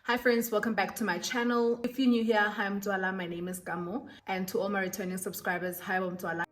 Hi friends, welcome back to my channel. If you're new here, hi Mtswala, my name is Gamo. And to all my returning subscribers, hi Mtswala.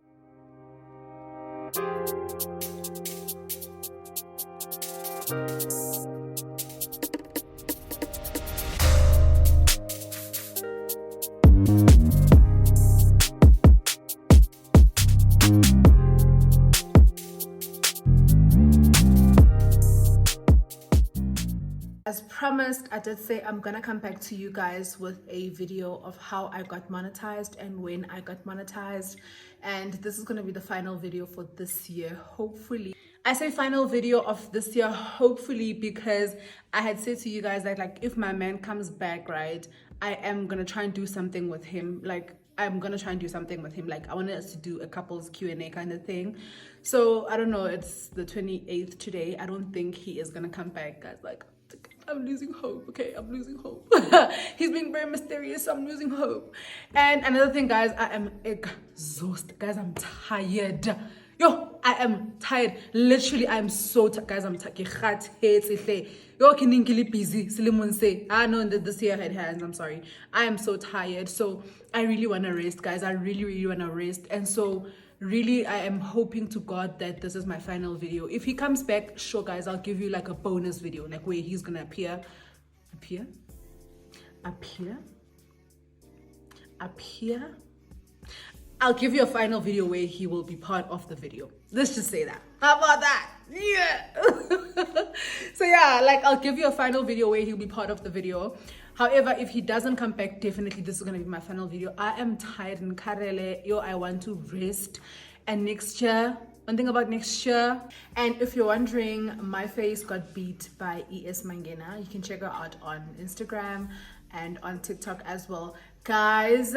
As promised, I did say I'm gonna come back to you guys with a video of how I got monetized and when I got monetized, and this is gonna be the final video for this year, hopefully. I say final video of this year, hopefully, because I had said to you guys that, like, if my man comes back, right, I am gonna try and do something with him. Like, I'm gonna try and do something with him. Like, I wanted us to do a couples Q&A kind of thing. So I don't know, it's the 28th today. I don't think he is gonna come back, guys. Like, I'm losing hope. Okay, I'm losing hope. He's being very mysterious, so I'm losing hope. And another thing, guys, I am exhausted. Guys, I'm tired. Yo, I am tired. Literally, I'm so tired. Guys, I'm tired. Yo, kiningili busy. Silimun say, I know that this year had hands. I'm sorry. I am so tired. So I really want to rest, guys. I really want to rest. And so really, I am hoping to God that this is my final video. If he comes back, sure, guys, I'll give you like a bonus video, like where he's gonna appear. I'll give you a final video where he will be part of the video. Let's just say that. How about that? Yeah. So yeah, like, I'll give you a final video where he'll be part of the video. However, if he doesn't come back, definitely this is going to be my final video. I am tired and karele. Yo, I want to rest. And next year, one thing about next year, and if you're wondering, my face got beat by ES Mangena. You can check her out on Instagram and on TikTok as well. Guys,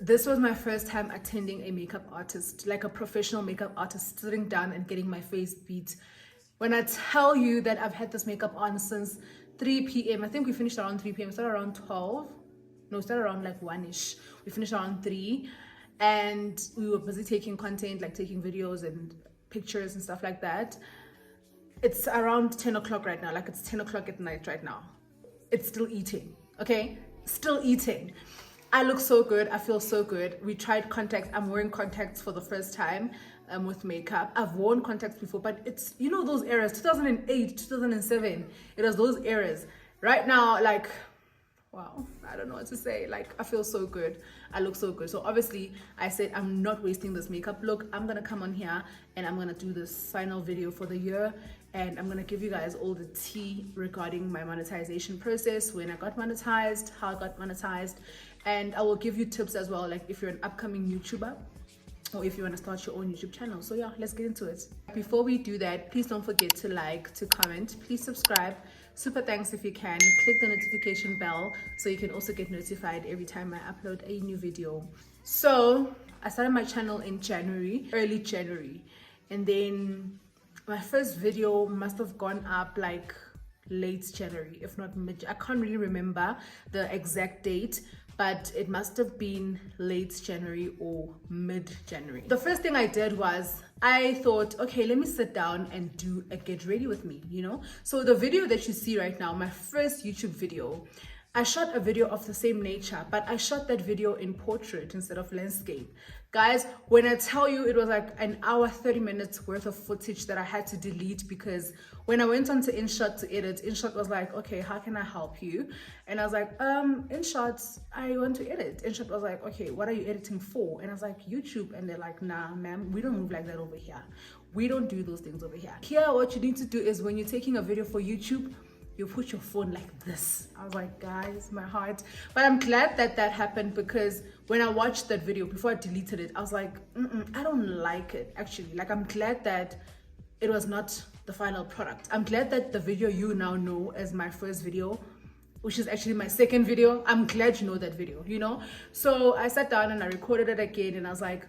this was my first time attending a makeup artist, like a professional makeup artist, sitting down and getting my face beat. When I tell you that I've had this makeup on since 3 p.m. I think we finished around 3 p.m. We started around 12. No, we started around like 1-ish. We finished around 3. And we were busy taking content, like taking videos and pictures and stuff like that. It's around 10 o'clock right now. Like, it's 10 o'clock at night right now. It's still eating, okay? Still eating. I look so good. I feel so good. We tried contacts. I'm wearing contacts for the first time with makeup. I've worn contacts before, but it's, you know, those eras, 2008, 2007. It was those eras. Right now, like, wow, I don't know what to say. Like, I feel so good. I look so good. So obviously, I said I'm not wasting this makeup look. I'm going to come on here and I'm going to do this final video for the year. And I'm going to give you guys all the tea regarding my monetization process, when I got monetized, how I got monetized. And I will give you tips as well, like if you're an upcoming YouTuber or if you want to start your own YouTube channel. So yeah, let's get into it. Before we do that, please don't forget to like, to comment, please subscribe. Super thanks if you can. Click the notification bell so you can also get notified every time I upload a new video. So I started my channel in January, early January. And then my first video must have gone up like late January, if not mid. I can't really remember the exact date, but it must have been late January or mid January. The first thing I did was I thought, okay, let me sit down and do a get ready with me, you know? So the video that you see right now, my first YouTube video, I shot a video of the same nature, but I shot that video in portrait instead of landscape. Guys, when I tell you, it was like an hour, 30 minutes worth of footage that I had to delete, because when I went onto InShot to edit, InShot was like, okay, how can I help you? And I was like, InShot, I want to edit. InShot was like, okay, what are you editing for? And I was like, YouTube. And they're like, nah, ma'am, we don't move like that over here. We don't do those things over here. Here, what you need to do is when you're taking a video for YouTube, you put your phone like this. I was like, guys, my heart. But I'm glad that that happened, because when I watched that video before I deleted it, I was like, I don't like it, actually. Like, I'm glad that it was not the final product. I'm glad that the video you now know as my first video, which is actually my second video, I'm glad you know that video, you know? So I sat down and I recorded it again, and I was like,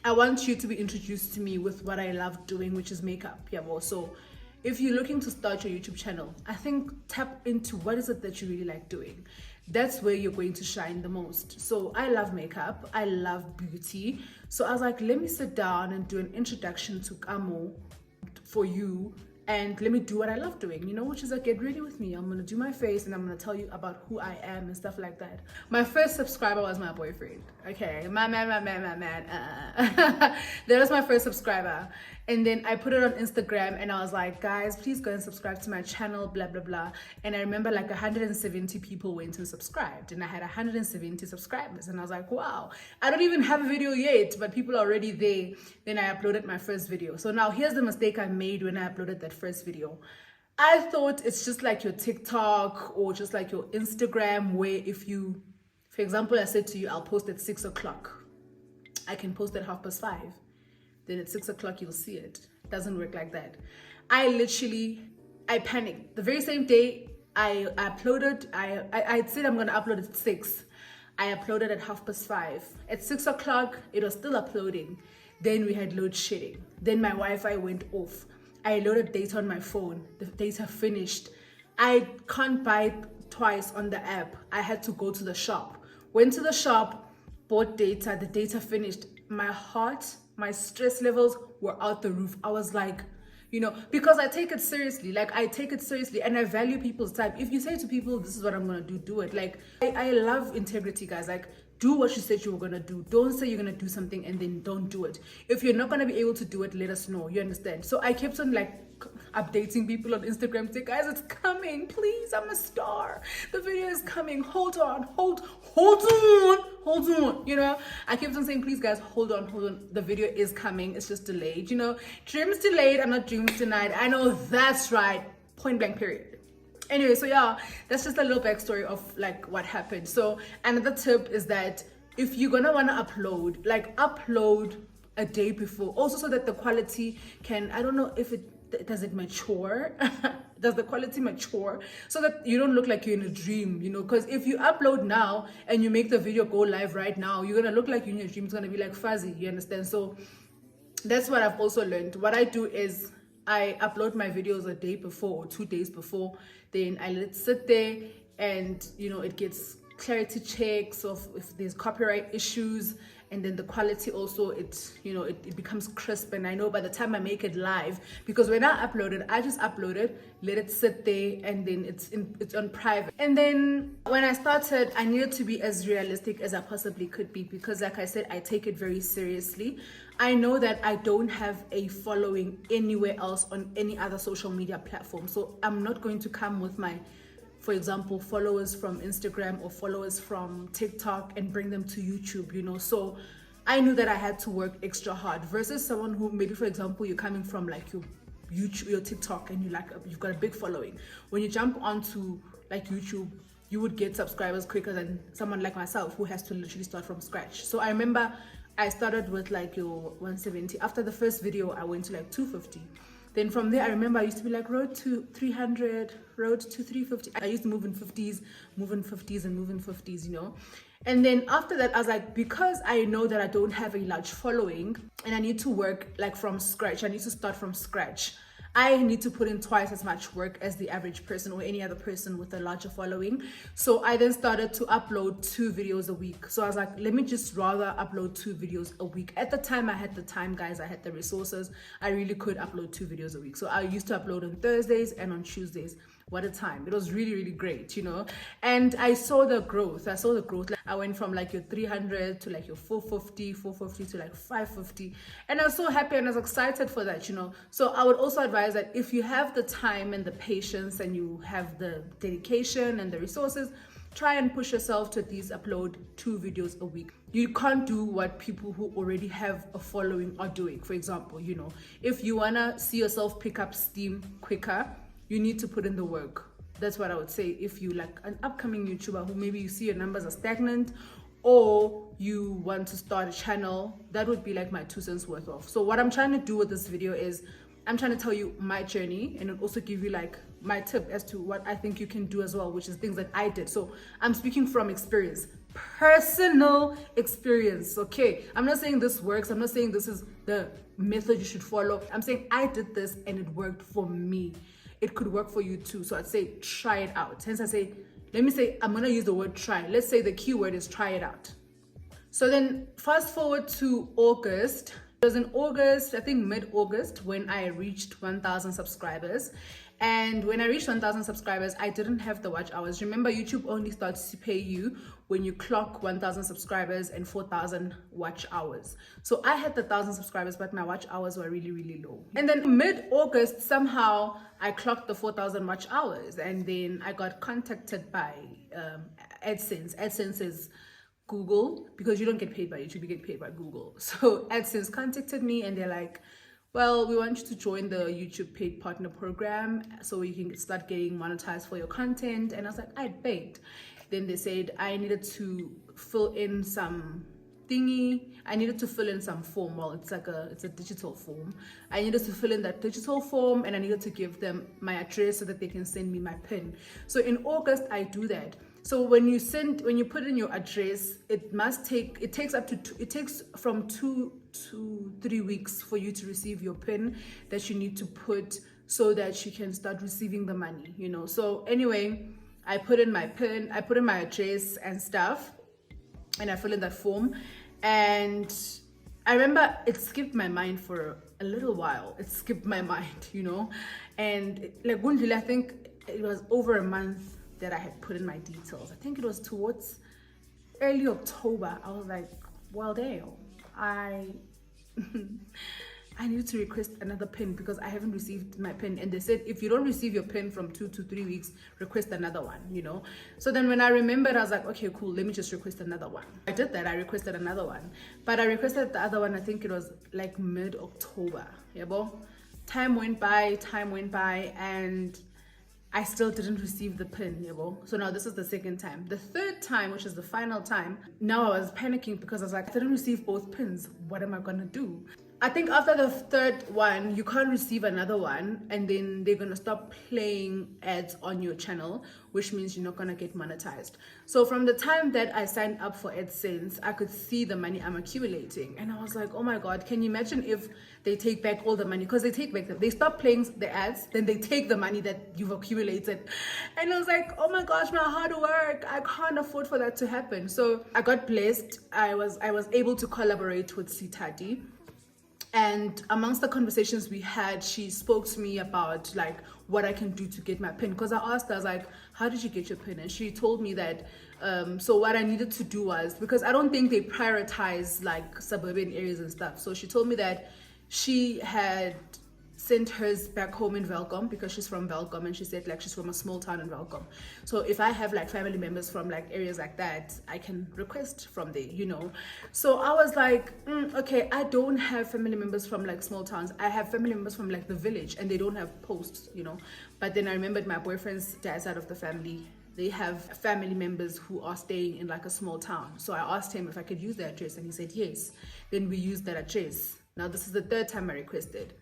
I want you to be introduced to me with what I love doing, which is makeup. Yeah, well, so if you're looking to start your YouTube channel, I think tap into what is it that you really like doing. That's where you're going to shine the most. So I love makeup, I love beauty. So I was like, let me sit down and do an introduction to Kamo for you and let me do what I love doing, you know, which is like, get ready with me. I'm gonna do my face and I'm gonna tell you about who I am and stuff like that. My first subscriber was my boyfriend. Okay, my man. That was my first subscriber. And then I put it on Instagram and I was like, guys, please go and subscribe to my channel, blah, blah, blah. And I remember like 170 people went and subscribed, and I had 170 subscribers. And I was like, wow, I don't even have a video yet, but people are already there. Then I uploaded my first video. So now here's the mistake I made when I uploaded that first video. I thought it's just like your TikTok or just like your Instagram, where if you, for example, I said to you, I'll post at 6 o'clock. I can post at 5:30. Then at 6 o'clock, you'll see it. It doesn't work like that. I panicked. The very same day I uploaded, I said I'm gonna upload at 6. I uploaded at 5:30. At 6 o'clock, it was still uploading. Then we had load shedding. Then my Wi-Fi went off. I loaded data on my phone. The data finished. I can't buy twice on the app. I had to go to the shop. Went to the shop, bought data. The data finished. My heart, my stress levels were out the roof. I was like, you know, because I take it seriously. Like, I take it seriously and I value people's time. If you say to people, this is what I'm going to do it. Like, I love integrity, guys. Like, do what you said you were going to do. Don't say you're going to do something and then don't do it. If you're not going to be able to do it, let us know. You understand? So I kept on like updating people on Instagram, say, guys, it's coming. Please, I'm a star. The video is coming. Hold on. You know, I kept on saying, please, guys, hold on. The video is coming. It's just delayed. You know, dreams delayed are not dreams denied. I know that's right. Point blank, period. Anyway, so yeah, that's just a little backstory of like what happened. So another tip is that if you're gonna want to upload, like upload a day before, also so that the quality can, I don't know if does it mature? Does the quality mature so that you don't look like you're in a dream, you know? Because if you upload now and you make the video go live right now, you're gonna look like you're in your dream. It's gonna be like fuzzy, you understand? So that's what I've also learned. What I do is I upload my videos a day before or 2 days before. Then I let it sit there, and you know, it gets clarity checks of if there's copyright issues, and then the quality also, it becomes crisp. And I know by the time I make it live, because when I upload it, I just upload it, let it sit there, and then it's on private. And then when I started, I needed to be as realistic as I possibly could be, because like I said, I take it very seriously. I know that I don't have a following anywhere else on any other social media platform, so I'm not going to come with my, for example, followers from Instagram or followers from TikTok and bring them to YouTube, you know. So I knew that I had to work extra hard versus someone who maybe, for example, you're coming from like your YouTube, your TikTok, and you've got a big following. When you jump onto like YouTube, you would get subscribers quicker than someone like myself who has to literally start from scratch. So I remember I started with like your 170. After the first video, I went to like 250. Then from there, I remember I used to be like road to 300, road to 350. I used to move in 50s, you know. And then after that, I was like, because I know that I don't have a large following and I need to work like from scratch, I need to start from scratch. I need to put in twice as much work as the average person or any other person with a larger following. So I then started to upload 2 videos a week. So I was like, let me just rather upload 2 videos a week. At the time, I had the time, guys. I had the resources. I really could upload 2 videos a week. So I used to upload on Thursdays and on Tuesdays. What a time. It was really, really great, you know. And I saw the growth. Like, I went from like your 300 to like your 450 to like 550. And I was so happy and I was excited for that, you know. So I would also advise that if you have the time and the patience and you have the dedication and the resources, try and push yourself to at least upload 2 videos a week. You can't do what people who already have a following are doing. For example, you know, if you want to see yourself pick up steam quicker, you need to put in the work. That's what I would say. If you like an upcoming YouTuber who maybe you see your numbers are stagnant, or you want to start a channel, that would be like my 2 cents worth of. So what I'm trying to do with this video is I'm trying to tell you my journey and also give you like my tip as to what I think you can do as well, which is things that I did. So I'm speaking from experience, personal experience, okay? I'm not saying this works. I'm not saying this is the method you should follow. I'm saying I did this and it worked for me. It could work for you too. So I'd say try it out. Hence I say, I'm gonna use the word try. Let's say the keyword is try it out. So then fast forward to August. It was in August, I think mid-August, when I reached 1,000 subscribers. And when I reached 1,000 subscribers, I didn't have the watch hours. Remember, YouTube only starts to pay you when you clock 1,000 subscribers and 4,000 watch hours. So I had the 1,000 subscribers, but my watch hours were really, really low. And then mid-August, somehow I clocked the 4,000 watch hours, and then I got contacted by AdSense. AdSense is Google, because you don't get paid by YouTube, you get paid by Google. So AdSense contacted me and they're like, well, we want you to join the YouTube paid partner program so you can start getting monetized for your content. And I was like, I begged. Then they said I needed to fill in some thingy. I needed to fill in some form. Well, it's a digital form. I needed to fill in that digital form, and I needed to give them my address so that they can send me my PIN. So in August, I do that. So when you put in your address, it takes from 2 to 3 weeks for you to receive your PIN that you need to put so that you can start receiving the money, you know. So anyway, I put in my PIN, I put in my address and stuff, and I fill in that form. And I remember it skipped my mind for a little while. It skipped my mind, you know. And like I think it was over a month that I had put in my details. I think it was towards early October. I was like, well, damn, I needed to request another PIN because I haven't received my PIN. And they said, if you don't receive your PIN from 2 to 3 weeks, request another one, you know. So then when I remembered, I was like, okay, cool, let me just request another one. I did that. I requested another one. But I requested the other one, I think it was like mid-October. Yeah, bo? Time went by, and I still didn't receive the PIN, so now this is the second time. The third time, which is the final time, now I was panicking because I was like, I didn't receive both PINs. What am I gonna do? I think after the third one, you can't receive another one, and then they're gonna stop playing ads on your channel, which means you're not gonna get monetized. So from the time that I signed up for AdSense, I could see the money I'm accumulating, and I was like, oh my God, can you imagine if they take back all the money? Because they stop playing the ads, then they take the money that you've accumulated. And I was like, oh my gosh, my hard work, I can't afford for that to happen. So I got blessed. I was able to collaborate with Sitati. And amongst the conversations we had, she spoke to me about like what I can do to get my PIN. Because I asked her, I was like, how did you get your PIN? And she told me that, so what I needed to do was, because I don't think they prioritize like suburban areas and stuff. So she told me that she had sent hers back home in Welkom because she's from Welkom, and she said like she's from a small town in Welkom. So if I have like family members from like areas like that, I can request from there, you know. So I was like, okay, I don't have family members from like small towns. I have family members from like the village, and they don't have posts, you know. But then I remembered my boyfriend's dad's side of the family, they have family members who are staying in like a small town. So I asked him if I could use their address, and he said yes. Then we used that address. Now this is the third time I requested.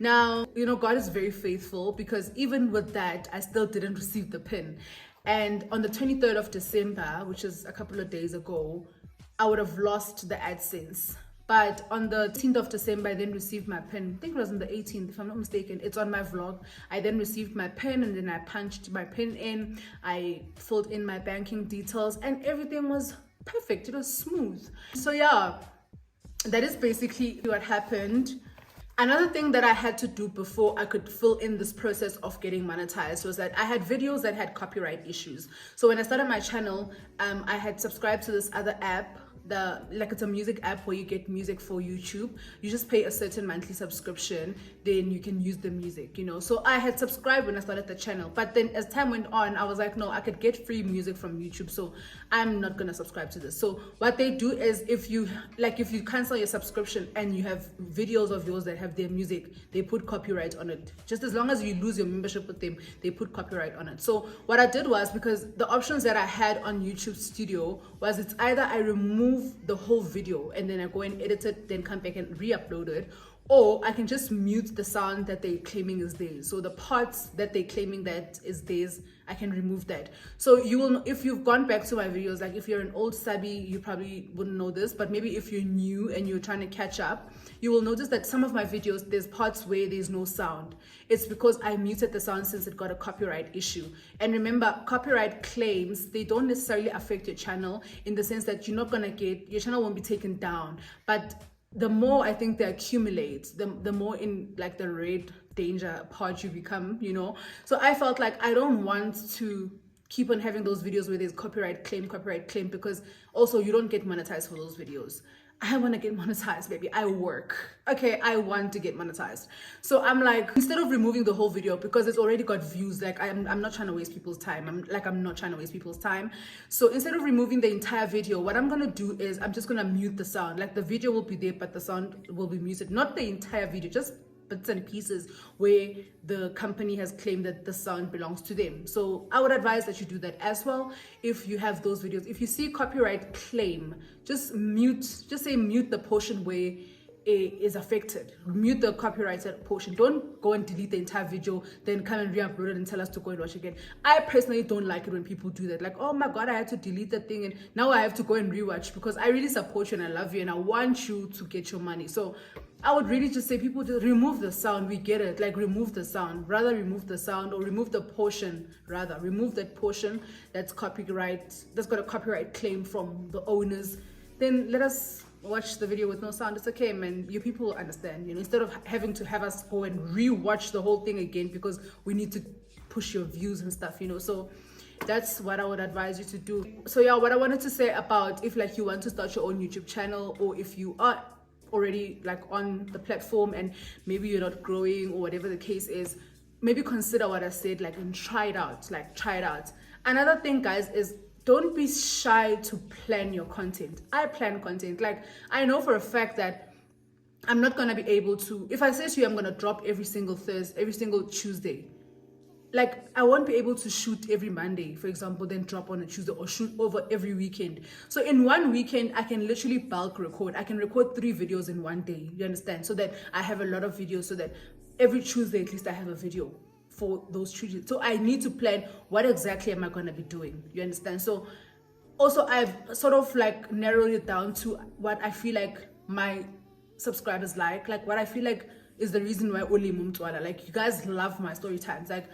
Now, you know, God is very faithful, because even with that, I still didn't receive the PIN. And on the 23rd of December, which is a couple of days ago, I would have lost the AdSense. But on the 18th of December, I then received my PIN. I think it was on the 18th, if I'm not mistaken. It's on my vlog. I then received my PIN, and then I punched my PIN in. I filled in my banking details, and everything was perfect. It was smooth. So yeah, that is basically what happened. Another thing that I had to do before I could fill in this process of getting monetized was that I had videos that had copyright issues. So when I started my channel, I had subscribed to this other app. It's a music app where you get music for YouTube. You just pay a certain monthly subscription, then you can use the music, you know. So I had subscribed when I started the channel, but then as time went on, I was like, no, I could get free music from YouTube, so I'm not gonna subscribe to this. So what they do is, if you cancel your subscription and you have videos of yours that have their music, they put copyright on it. Just as long as you lose your membership with them, they put copyright on it. So what I did was, because the options that I had on YouTube Studio was, it's either I remove the whole video and then I go and edit it, then come back and re-upload it, or I can just mute the sound that they're claiming is theirs. So the parts that they're claiming that is theirs, I can remove that. So you will know, if you've gone back to my videos, like if you're an old subby, you probably wouldn't know this, but maybe if you're new and you're trying to catch up, you will notice that some of my videos, there's parts where there's no sound. It's because I muted the sound since it got a copyright issue. And remember, copyright claims, they don't necessarily affect your channel in the sense that you're not gonna get, your channel won't be taken down, but the more I think they accumulate, the more in like the red danger part you become, you know. So I felt like I don't want to keep on having those videos where there's copyright claim, because also you don't get monetized for those videos. I want to get monetized, baby. I work. Okay, I want to get monetized. So I'm like, instead of removing the whole video because it's already got views, like I'm not trying to waste people's time. I'm not trying to waste people's time. So instead of removing the entire video, what I'm gonna do is I'm just gonna mute the sound. Like the video will be there, but the sound will be muted. Not the entire video, just bits and pieces where the company has claimed that the sound belongs to them. So I would advise that you do that as well if you have those videos. If you see copyright claim, just say mute the portion where it is affected. Mute the copyrighted portion. Don't go and delete the entire video, then come and re-upload it and tell us to go and watch again. I personally don't like it when people do that. Like, oh my God, I had to delete that thing and now I have to go and rewatch, because I really support you and I love you and I want you to get your money. So I would really just say people just remove the sound. We get it. Like, remove the sound. Rather remove the sound, or remove the portion. Rather remove that portion that's got a copyright claim from the owners. Then let us watch the video with no sound. It's okay, man. You people will understand, you know, instead of having to have us go and re-watch the whole thing again because we need to push your views and stuff, you know. So that's what I would advise you to do. So yeah, what I wanted to say about if like you want to start your own YouTube channel, or if you are already like on the platform and maybe you're not growing or whatever the case is, maybe consider what I said, like, and try it out. Another thing, guys, is don't be shy to plan your content. I plan content. Like, I know for a fact that I'm not gonna be able to, if I say to you I'm gonna drop every single Thursday, every single Tuesday, like, I won't be able to shoot every Monday, for example, then drop on a Tuesday, or shoot over every weekend. So in one weekend, I can literally bulk record. I can record 3 videos in one day, you understand? So that I have a lot of videos, so that every Tuesday, at least I have a video for those Tuesdays. So I need to plan what exactly am I going to be doing, you understand? So also I've sort of like narrowed it down to what I feel like my subscribers like what I feel like is the reason why only Mtswala, like, you guys love my story times. Like,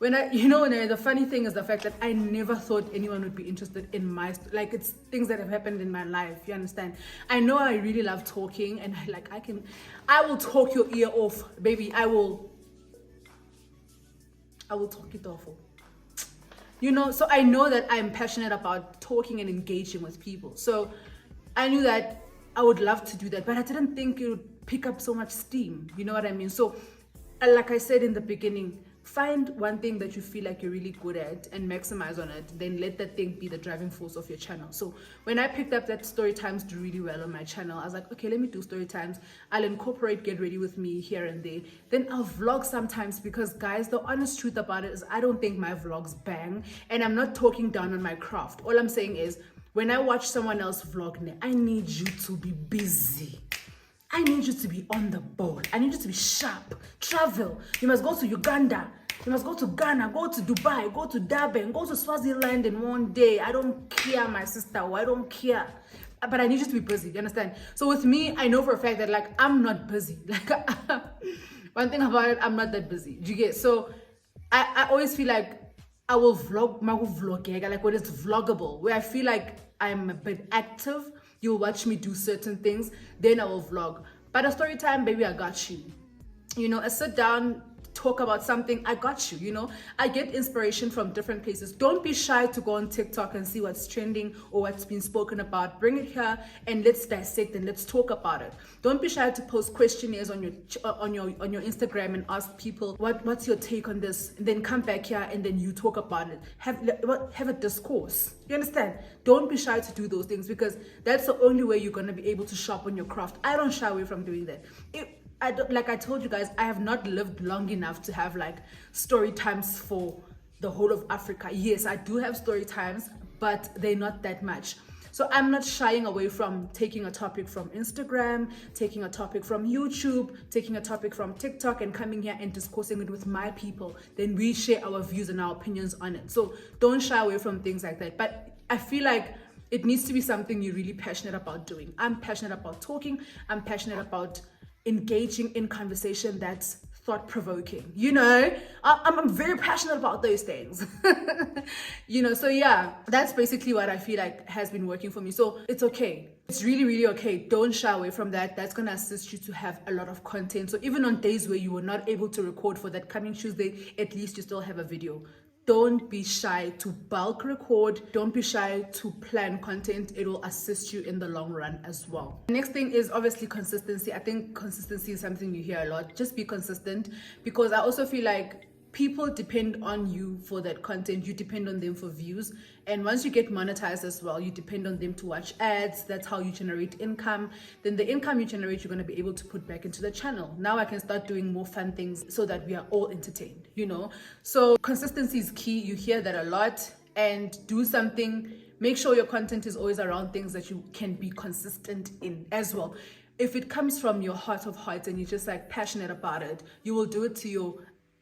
the funny thing is the fact that I never thought anyone would be interested in my, like, it's things that have happened in my life, you understand? I know I really love talking, and I will talk your ear off, baby. I will talk it off, you know. So I know that I'm passionate about talking and engaging with people. So I knew that I would love to do that, but I didn't think it would pick up so much steam, you know what I mean? So like I said in the beginning, find one thing that you feel like you're really good at and maximize on it. Then let that thing be the driving force of your channel. So when I picked up that story times do really well on my channel, I was like, okay, let me do story times. I'll incorporate get ready with me here and there. Then I'll vlog sometimes, because guys, the honest truth about it is I don't think my vlogs bang, and I'm not talking down on my craft. All I'm saying is, when I watch someone else vlog, I need you to be busy. I need you to be on the ball. I need you to be sharp. Travel. You must go to Uganda. You must go to Ghana, go to Dubai, go to Durban, go to Swaziland in one day. I don't care, my sister. I don't care. But I need you to be busy. You understand? So with me, I know for a fact that, like, I'm not busy. Like, one thing about it, I'm not that busy. Do you get? So I always feel like I will vlog, like when it's vloggable, where I feel like I'm a bit active. You'll watch me do certain things, then I will vlog. But a story time, baby, I got you. You know, a sit down, talk about something, I got you. You know, I get inspiration from different places. Don't be shy to go on TikTok and see what's trending or what's been spoken about. Bring it here and let's dissect and let's talk about it. Don't be shy to post questionnaires on your Instagram and ask people what's your take on this, and then come back here and then you talk about it. Have a discourse. You understand? Don't be shy to do those things, because that's the only way you're going to be able to sharpen your craft. I don't shy away from doing that. Like I told you guys, I have not lived long enough to have like story times for the whole of Africa. Yes, I do have story times, but they're not that much. So I'm not shying away from taking a topic from Instagram, taking a topic from YouTube, taking a topic from TikTok, and coming here and discussing it with my people. Then we share our views and our opinions on it. So don't shy away from things like that. But I feel like it needs to be something you're really passionate about doing. I'm passionate about talking. I'm passionate about engaging in conversation that's thought-provoking, you know. I'm very passionate about those things. You know, so yeah, that's basically what I feel like has been working for me. So it's okay, it's really, really okay. Don't shy away from that. That's gonna assist you to have a lot of content. So even on days where you were not able to record for that coming Tuesday, at least you still have a video. Don't be shy to bulk record. Don't be shy to plan content. It will assist you in the long run as well. The next thing is obviously consistency. I think consistency is something you hear a lot. Just be consistent, because I also feel like people depend on you for that content. You depend on them for views, and once you get monetized as well, you depend on them to watch ads. That's how you generate income. Then the income you generate, you're going to be able to put back into the channel. Now I can start doing more fun things so that we are all entertained, you know. So consistency is key. You hear that a lot. And do something. Make sure your content is always around things that you can be consistent in as well. If it comes from your heart of hearts and you're just like passionate about it, you will do it to your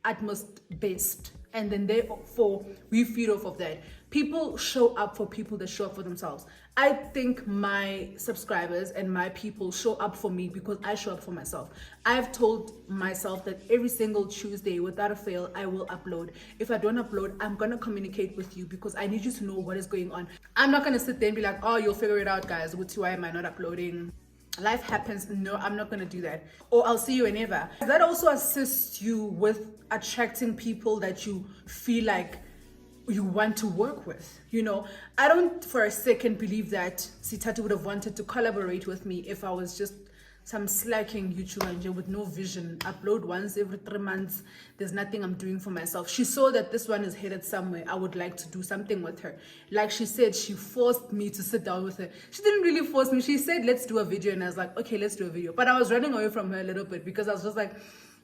utmost best, and then therefore we feed off of that. People show up for people that show up for themselves. I think my subscribers and my people show up for me because I show up for myself. I've told myself that every single Tuesday, without a fail, I will upload. If I don't upload, I'm gonna communicate with you because I need you to know what is going on. I'm not gonna sit there and be like, oh, you'll figure it out, guys. Why am I not uploading? Life happens. No, I'm not gonna do that. Or I'll see you whenever. That also assists you with attracting people that you feel like you want to work with. You know, I don't for a second believe that Sitatu would have wanted to collaborate with me if I was just some slacking YouTuber with no vision. Upload once every 3 months. There's nothing I'm doing for myself. She saw that this one is headed somewhere. I would like to do something with her. Like she said, she forced me to sit down with her. She didn't really force me. She said, let's do a video. And I was like, okay, let's do a video. But I was running away from her a little bit because I was just like,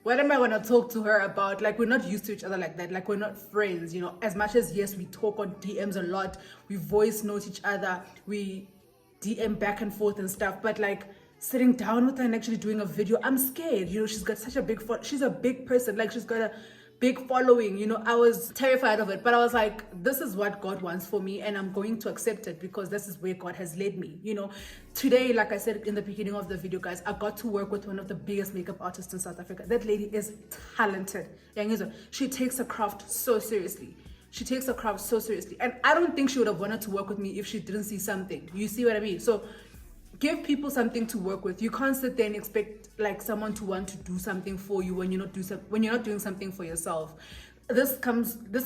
what am I going to talk to her about? Like, we're not used to each other like that. Like, we're not friends, you know. As much as, yes, we talk on DMs a lot. We voice note each other. We DM back and forth and stuff. But like, sitting down with her and actually doing a video, I'm scared. You know, she's got such a big she's a big person. Like, she's got a big following. You know, I was terrified of it, but I was like, this is what God wants for me, and I'm going to accept it because this is where God has led me. You know, today, like I said in the beginning of the video, guys, I got to work with one of the biggest makeup artists in South Africa. That lady is talented. She takes her craft so seriously. She takes her craft so seriously, and I don't think she would have wanted to work with me if she didn't see something. You see what I mean? So give people something to work with. You can't sit there and expect like someone to want to do something for you when you're not doing something for yourself. This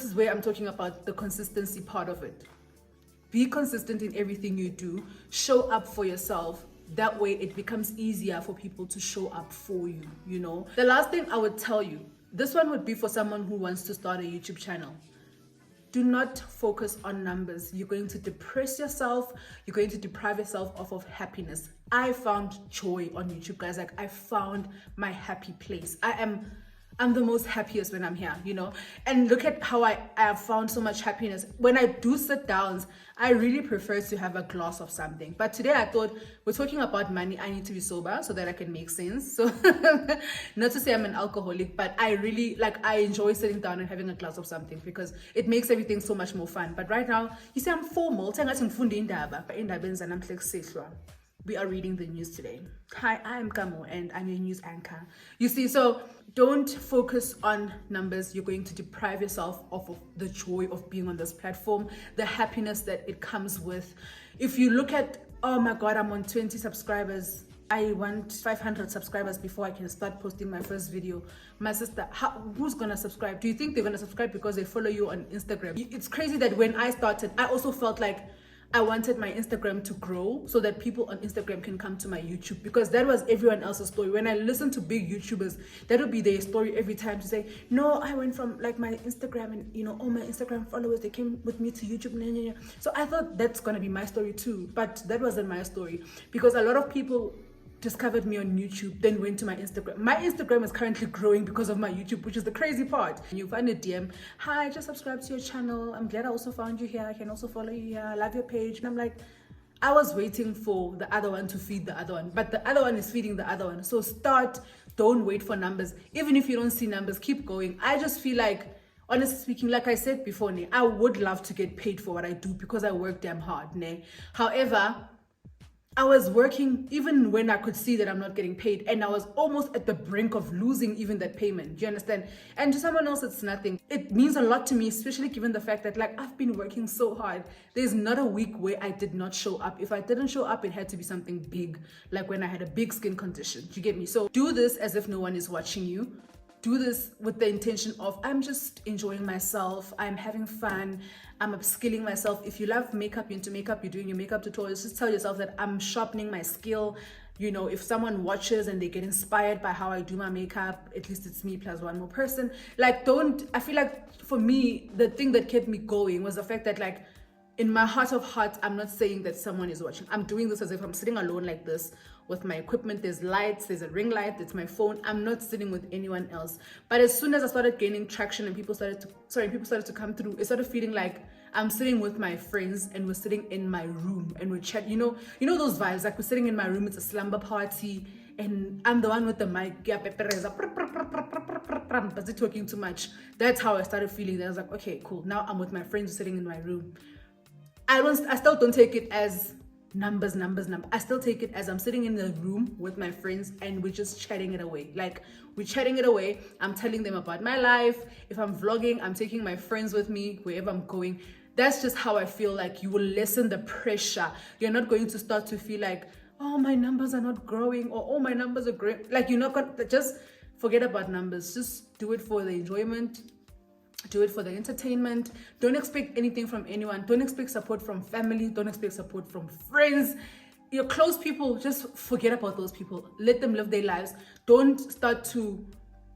is where I'm talking about the consistency part of it. Be consistent in everything you do. Show up for yourself. That way it becomes easier for people to show up for you, you know. The last thing I would tell you, this one would be for someone who wants to start a YouTube channel. Do not focus on numbers. You're going to depress yourself. You're going to deprive yourself of happiness. I found joy on YouTube, guys. Like, I found my happy place. I'm the most happiest when I'm here, you know. And look at how I have found so much happiness. When I do sit downs, I really prefer to have a glass of something. But today I thought, we're talking about money. I need to be sober so that I can make sense. So not to say I'm an alcoholic, but I really, like, I enjoy sitting down and having a glass of something because it makes everything so much more fun. But right now, you see, I'm formal. We are reading the news today. Hi, I'm Kamo and I'm your news anchor. You see, so don't focus on numbers. You're going to deprive yourself of the joy of being on this platform, the happiness that it comes with. If you look at, oh my God, I'm on 20 subscribers. I want 500 subscribers before I can start posting my first video. My sister, who's gonna subscribe? Do you think they're gonna subscribe because they follow you on Instagram? It's crazy that when I started, I also felt like I wanted my Instagram to grow so that people on Instagram can come to my YouTube, because that was everyone else's story. When I listen to big YouTubers, that would be their story every time, to say, no, I went from like my Instagram and, you know, all my Instagram followers, they came with me to YouTube. So I thought that's going to be my story too. But that wasn't my story, because a lot of people discovered me on YouTube, then went to my Instagram. My Instagram is currently growing because of my YouTube, which is the crazy part. And you find a DM, hi, I just subscribed to your channel. I'm glad I also found you here. I can also follow you here. I love your page. And I'm like, I was waiting for the other one to feed the other one, but the other one is feeding the other one. So start, don't wait for numbers. Even if you don't see numbers, keep going. I just feel like, honestly speaking, like I said before, I would love to get paid for what I do because I work damn hard. However, I was working even when I could see that I'm not getting paid, and I was almost at the brink of losing even that payment. Do you understand? And to someone else, it's nothing. It means a lot to me, especially given the fact that like I've been working so hard. There's not a week where I did not show up. If I didn't show up, it had to be something big, like when I had a big skin condition. Do you get me? So do this as if no one is watching you. Do this with the intention of, I'm just enjoying myself, I'm having fun, I'm upskilling myself. If you love makeup, you're into makeup, you're doing your makeup tutorials, just tell yourself that I'm sharpening my skill. You know, if someone watches and they get inspired by how I do my makeup, at least it's me plus one more person. Like, I feel like for me, the thing that kept me going was the fact that like, in my heart of hearts, I'm not saying that someone is watching. I'm doing this as if I'm sitting alone like this with my equipment. There's lights, there's a ring light, there's my phone. I'm not sitting with anyone else. But as soon as I started gaining traction and people started to come through, it started feeling like I'm sitting with my friends and we're sitting in my room and we're chatting. You know those vibes, like we're sitting in my room, it's a slumber party and I'm the one with the mic, busy talking too much. That's how I started feeling. I was like, okay, cool. Now I'm with my friends sitting in my room. I still don't take it as numbers. I still take it as I'm sitting in the room with my friends and we're just chatting it away. Like, we're chatting it away. I'm telling them about my life. If I'm vlogging, I'm taking my friends with me wherever I'm going. That's just how I feel. Like, you will lessen the pressure. You're not going to start to feel like, oh, my numbers are not growing, or oh, my numbers are growing. Like, you're not going to just forget about numbers. Just do it for the enjoyment. Do it for the entertainment. Don't expect anything from anyone. Don't expect support from family. Don't expect support from friends. Your close people, just forget about those people. Let them live their lives. Don't start to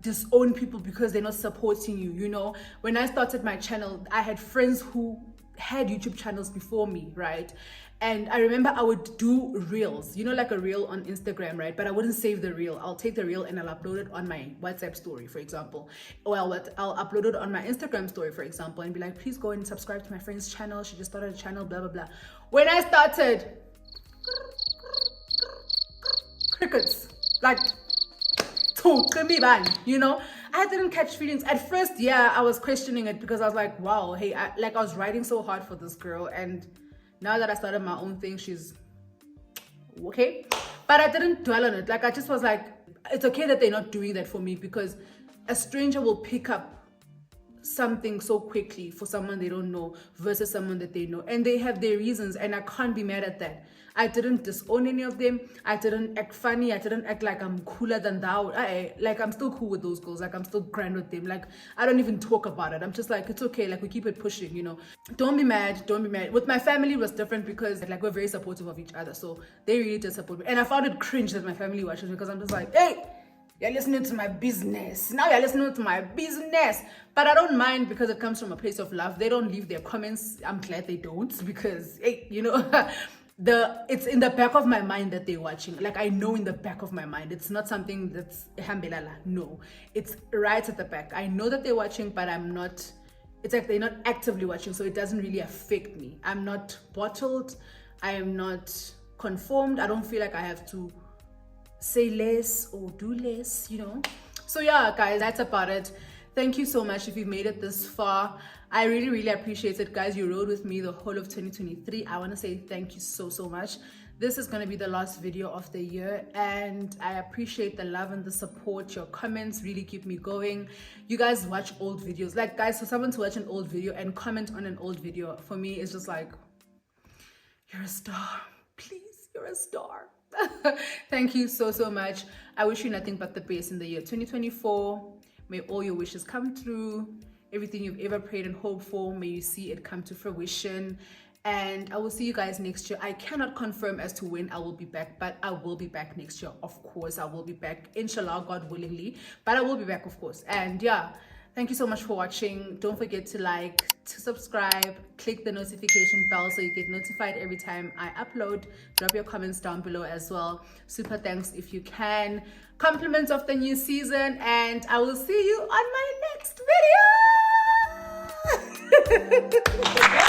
disown people because they're not supporting you. You know, when I started my channel, I had friends who had YouTube channels before me, right? And I remember I would do reels, you know, like a reel on Instagram, right? But I wouldn't save the reel. I'll take the reel and I'll upload it on my WhatsApp story, for example. Or I'll upload it on my Instagram story, for example, and be like, please go and subscribe to my friend's channel. She just started a channel, blah, blah, blah. When I started, crickets, like, you know, I didn't catch feelings. At first, yeah, I was questioning it because I was like, wow, hey, I was writing so hard for this girl, and now that I started my own thing, she's okay. But I didn't dwell on it. Like, I just was like, it's okay that they're not doing that for me, because a stranger will pick up something so quickly for someone they don't know versus someone that they know, and they have their reasons, and I can't be mad at that. I didn't disown any of them. I didn't act funny. I didn't act like I'm cooler than thou. Like, I'm still cool with those girls. Like, I'm still grand with them. Like, I don't even talk about it. I'm just like, it's okay. Like, we keep it pushing, you know. Don't be mad. Don't be mad. With my family, it was different because like we're very supportive of each other. So they really did support me. And I found it cringe that my family watches me, because I'm just like, hey, you're listening to my business. Now you're listening to my business. But I don't mind, because it comes from a place of love. They don't leave their comments. I'm glad they don't, because, hey, you know, it's in the back of my mind that they're watching. Like, I know in the back of my mind. It's not something that's hambelala. No, it's right at the back. I know that they're watching, but I'm not, it's like they're not actively watching. So it doesn't really affect me. I'm not bottled. I am not conformed. I don't feel like I have to say less or do less, you know. So yeah, guys, that's about it. Thank you so much if you've made it this far. I really appreciate it, guys. You rode with me the whole of 2023. I want to say thank you so much. This is going to be the last video of the year, and I appreciate the love and the support. Your comments really keep me going. You guys watch old videos. Like, guys, for someone to watch an old video and comment on an old video, for me, it's just like, you're a star. Please, you're a star. Thank you so much. I wish you nothing but the best in the year 2024. May all your wishes come true. Everything you've ever prayed and hoped for, may you see it come to fruition. And I will see you guys next year. I cannot confirm as to when I will be back, but I will be back next year. Of course, I will be back, inshallah, God willingly. But I will be back, of course. And yeah, thank you so much for watching. Don't forget to like, to subscribe, click the notification bell so you get notified every time I upload. Drop your comments down below as well. Super thanks if you can. Compliments of the new season, and I will see you on my next video.